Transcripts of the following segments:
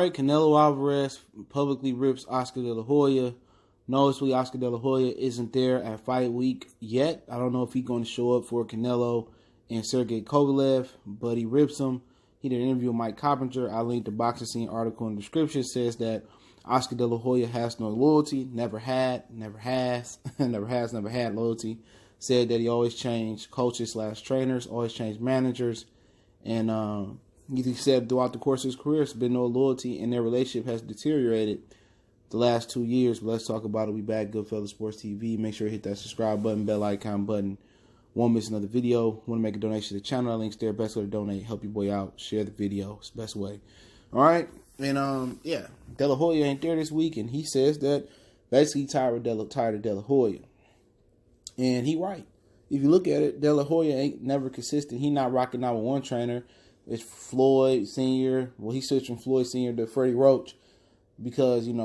right, Canelo Alvarez publicly rips Oscar De La Hoya. Noticeably, Oscar De La Hoya isn't there at fight week yet. I don't know if he's going to show up for Canelo and Sergey Kovalev, but he rips him. He did an interview with Mike Coppinger. I linked the Boxing Scene article in the description. It says that Oscar De La Hoya has no loyalty, never had, never has, never had loyalty. Said that he always changed coaches / trainers, always changed managers, and he said throughout the course of his career, there's been no loyalty, and their relationship has deteriorated the last 2 years. But let's talk about it. We back, Goodfellas Sports TV. Make sure you hit that subscribe button, bell icon button. Won't miss another video. Want to make a donation to the channel? Links there. Best way to donate. Help your boy out. Share the video. It's the best way. All right. And yeah, De La Hoya ain't there this week, and he says that basically tired of De La Hoya, and he right. If you look at it, De La Hoya ain't never consistent. He not rocking out with one trainer. It's Floyd Sr. Well, he switched from Floyd Sr. to Freddie Roach because, him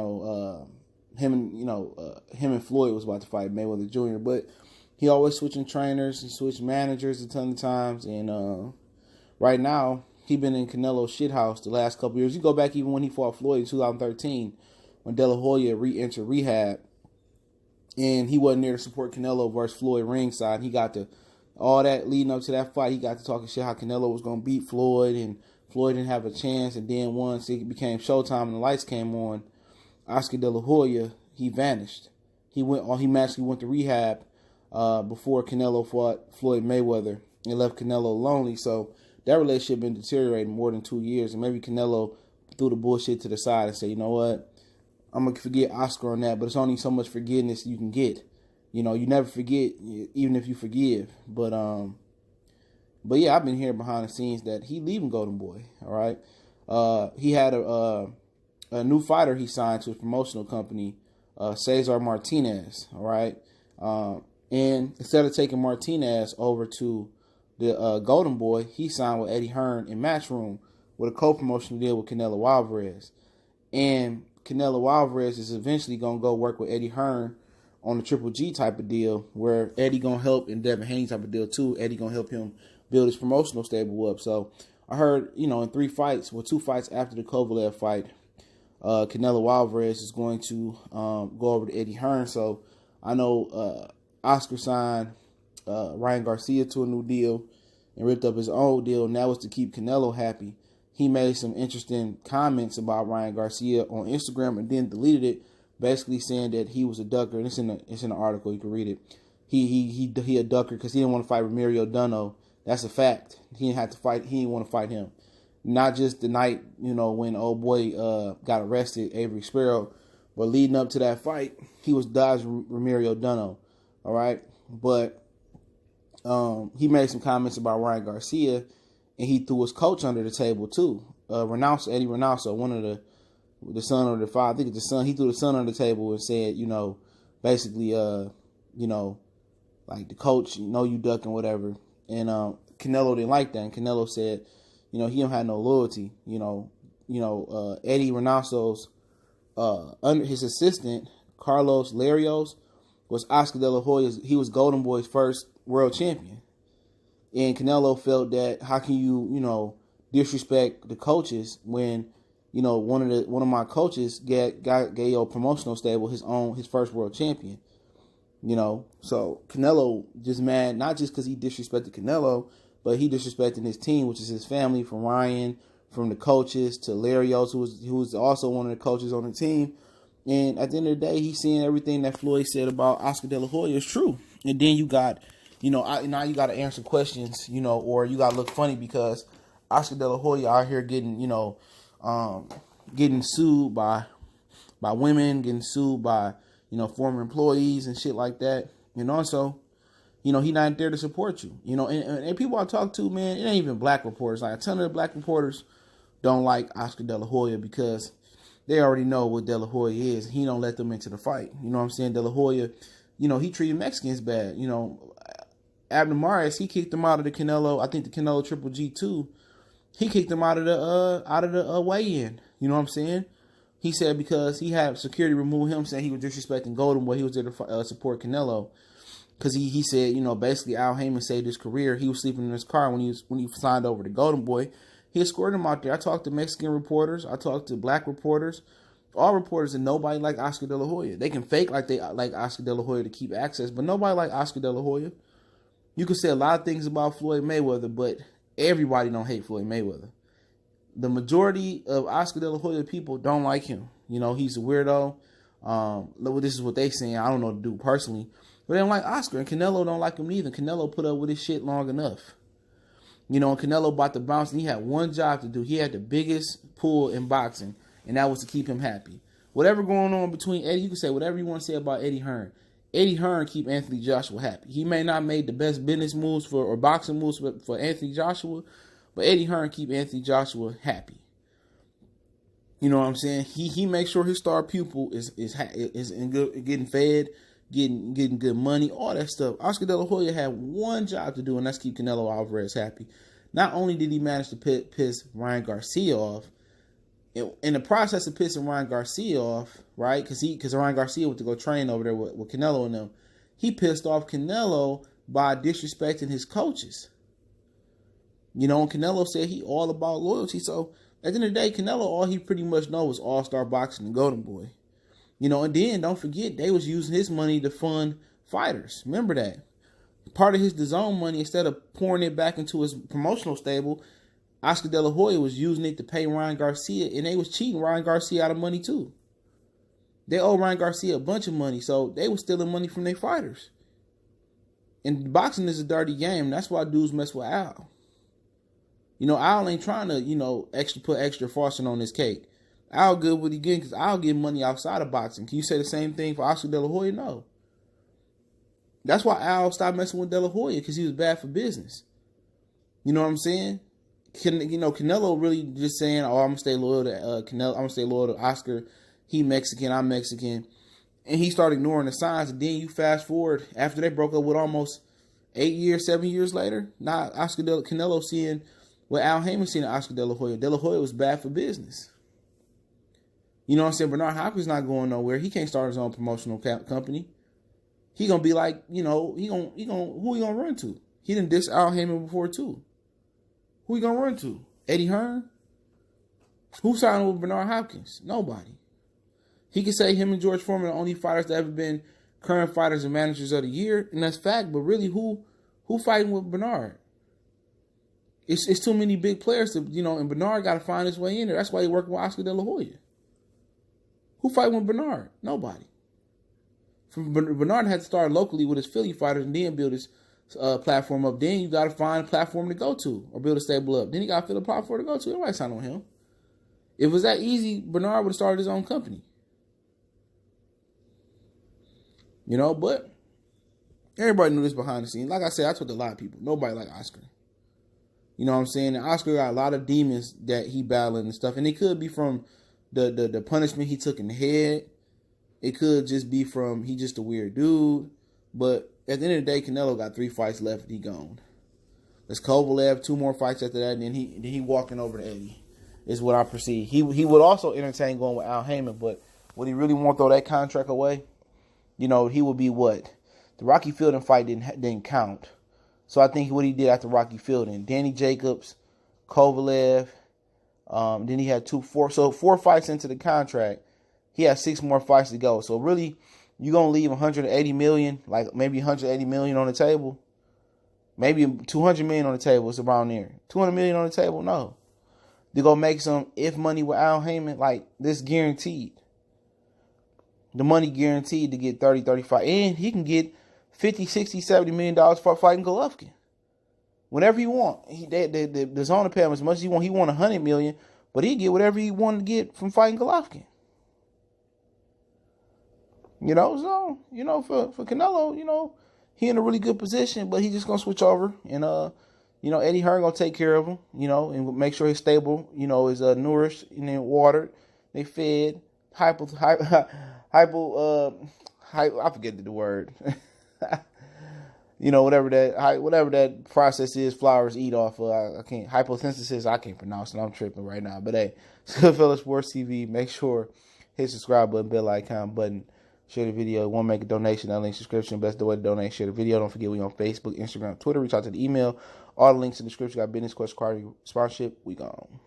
and Floyd was about to fight Mayweather Jr. But he always switching trainers. He switched managers a ton of times. And right now, he been in Canelo's shithouse the last couple years. You go back even when he fought Floyd in 2013 when De La Hoya re-entered rehab. And he wasn't there to support Canelo versus Floyd ringside. He got to... all that leading up to that fight, he got to talking shit how Canelo was going to beat Floyd, and Floyd didn't have a chance. And then once it became showtime and the lights came on, Oscar De La Hoya, he vanished. He magically went to rehab before Canelo fought Floyd Mayweather and left Canelo lonely. So that relationship been deteriorating more than 2 years. And maybe Canelo threw the bullshit to the side and said, you know what, I'm going to forget Oscar on that, but it's only so much forgiveness you can get. You never forget, even if you forgive. But yeah, I've been hearing behind the scenes that he leaving Golden Boy. All right, he had a new fighter he signed to his promotional company, Cesar Martinez. All right, and instead of taking Martinez over to the Golden Boy, he signed with Eddie Hearn in Matchroom with a co-promotional deal with Canelo Alvarez. And Canelo Alvarez is eventually gonna go work with Eddie Hearn on the Triple G type of deal, where Eddie gonna help, and Devin Haney type of deal too. Eddie gonna help him build his promotional stable up. So I heard, in 2 fights after the Kovalev fight, Canelo Alvarez is going to go over to Eddie Hearn. So I know Oscar signed Ryan Garcia to a new deal and ripped up his old deal, and that was to keep Canelo happy. He made some interesting comments about Ryan Garcia on Instagram and then deleted it, basically saying that he was a ducker. And it's in the article. You can read it. He a ducker because he didn't want to fight Romario Duno. That's a fact. He didn't have to fight. He didn't want to fight him. Not just the night, when old boy got arrested, Avery Sparrow, but leading up to that fight, he was dodging Romario Duno. All right, but he made some comments about Ryan Garcia, and he threw his coach under the table too. Eddie Reynoso, one of the son or the father, I think it's the son. He threw the son on the table and said, basically, like the coach, you ducking whatever. And Canelo didn't like that. And Canelo said, he don't have no loyalty. Eddie Reynoso's under his assistant Carlos Larios was Oscar De La Hoya's. He was Golden Boy's first world champion. And Canelo felt that how can you disrespect the coaches when one of my coaches gave a promotional stable his first world champion. So Canelo just mad, not just because he disrespected Canelo, but he disrespected his team, which is his family, from Ryan, from the coaches to Larios, who was also one of the coaches on the team. And at the end of the day, he's seeing everything that Floyd said about Oscar De La Hoya is true. And then you got, now you got to answer questions, or you got to look funny because Oscar De La Hoya out here getting, getting sued by women, getting sued by, former employees and shit like that. So, he not there to support you. And people I talk to, man, it ain't even black reporters. Like a ton of the black reporters don't like Oscar De La Hoya because they already know what De La Hoya is. He don't let them into the fight. You know what I'm saying? De La Hoya, he treated Mexicans bad. Abner Mares, he kicked him out of the Canelo. I think the Canelo Triple G2. He kicked him out of the weigh-in. You know what I'm saying? He said because he had security remove him, saying he was disrespecting Golden Boy. He was there to support Canelo. Because he said, basically Al Haymon saved his career. He was sleeping in his car when he signed over to Golden Boy. he escorted him out there. I talked to Mexican reporters. I talked to black reporters. All reporters, and nobody like Oscar De La Hoya. They can fake like they like Oscar De La Hoya to keep access, but nobody like Oscar De La Hoya. You can say a lot of things about Floyd Mayweather, but everybody don't hate Floyd Mayweather. The majority of Oscar De La Hoya people don't like him. You know, he's a weirdo. This is what they saying. I don't know what to do personally. But they don't like Oscar, and Canelo don't like him either. Canelo put up with his shit long enough. You know, and Canelo about to bounce, and he had one job to do. He had the biggest pull in boxing, and that was to keep him happy. Whatever going on between Eddie, you can say whatever you want to say about Eddie Hearn. Eddie Hearn keep Anthony Joshua happy. He may not make the best business moves or boxing moves for Anthony Joshua, but Eddie Hearn keep Anthony Joshua happy. You know what I'm saying? He makes sure his star pupil is in good, getting fed, getting good money, all that stuff. Oscar De La Hoya had one job to do, and that's keep Canelo Alvarez happy. Not only did he manage to piss Ryan Garcia off, in the process of pissing Ryan Garcia off, right? Because Ryan Garcia went to go train over there with Canelo and them. He pissed off Canelo by disrespecting his coaches. You know, and Canelo said he all about loyalty. So at the end of the day, Canelo, all he pretty much know was all-star boxing and Golden Boy. You know, and then don't forget, they was using his money to fund fighters. Remember that. Part of his DAZN money, instead of pouring it back into his promotional stable, Oscar De La Hoya was using it to pay Ryan Garcia, and they was cheating Ryan Garcia out of money too. They owe Ryan Garcia a bunch of money, so they was stealing money from their fighters. And boxing is a dirty game. That's why dudes mess with Al. You know, Al ain't trying to, you know, put extra frosting on his cake. Al good what he getting, because Al get money outside of boxing. Can you say the same thing for Oscar De La Hoya? No. That's why Al stopped messing with De La Hoya, because he was bad for business. You know what I'm saying? You know, Canelo really just saying, "Oh, I'm gonna stay loyal to Canelo. I'm gonna stay loyal to Oscar. He Mexican, I'm Mexican," and he started ignoring the signs. And then you fast forward after they broke up, with almost 7 years later. Now Canelo seeing what Al Haymon seeing Oscar De La Hoya. De La Hoya was bad for business. You know what I'm saying? Bernard Hopkins not going nowhere. He can't start his own promotional company. He gonna be like, you know, who he gonna run to? He done diss Al Haymon before too. Who he gonna run to? Eddie Hearn? Who signed with Bernard Hopkins? Nobody. He can say him and George Foreman are the only fighters that ever been current fighters and managers of the year, and that's fact. But really, who fighting with Bernard? It's too many big players to, you know, and Bernard got to find his way in there. That's why he working with Oscar De La Hoya. Who fighting with Bernard? Nobody. Bernard had to start locally with his Philly fighters and then build his platform up. Then you got to find a platform to go to or build a stable up. Then you got to find a platform to go to. Everybody signed on him. If it was that easy, Bernard would have started his own company. You know, but everybody knew this behind the scenes. Like I said, I told a lot of people. Nobody like Oscar. You know what I'm saying? And Oscar got a lot of demons that he battling and stuff. And it could be from the punishment he took in the head. It could just be from he just a weird dude. But at the end of the day, Canelo got 3 fights left and he gone. There's Kovalev, 2 more fights after that, and then he walking over to Eddie, is what I perceive. He would also entertain going with Al Haymon, but would he really want to throw that contract away? You know, he would be what? The Rocky Fielding fight didn't count. So I think what he did after Rocky Fielding, Danny Jacobs, Kovalev, then he had 4 fights into the contract. He had 6 more fights to go. So really, you're going to leave $180 million, like maybe $180 million on the table. Maybe $200 million on the table. It's around there. $200 million on the table? No. They're going to make some if money with Al Haymon, like this guaranteed. The money guaranteed to get 30, 35. And he can get $50, $60, $70 million for fighting Golovkin. Whenever he want. The zone pay him as much as he want. He want $100 million, but he get whatever he wanted to get from fighting Golovkin. You know, so, you know, for Canelo, you know, he in a really good position, but he just going to switch over. And, you know, Eddie Hearn going to take care of him, you know, and make sure he's stable, you know, is nourished and then watered. They fed, I forget the word. You know, whatever that process is, flowers eat off of. I can't, hyposynthesis, I can't pronounce it. I'm tripping right now. But hey, Goodfellas Sports TV, make sure hit subscribe button, bell icon button. Share the video. Want to make a donation? That link subscription. Best way to donate. Share the video. Don't forget we on Facebook, Instagram, Twitter. Reach out to the email. All the links in the description. Got Business Quest Cardi sponsorship. We gone.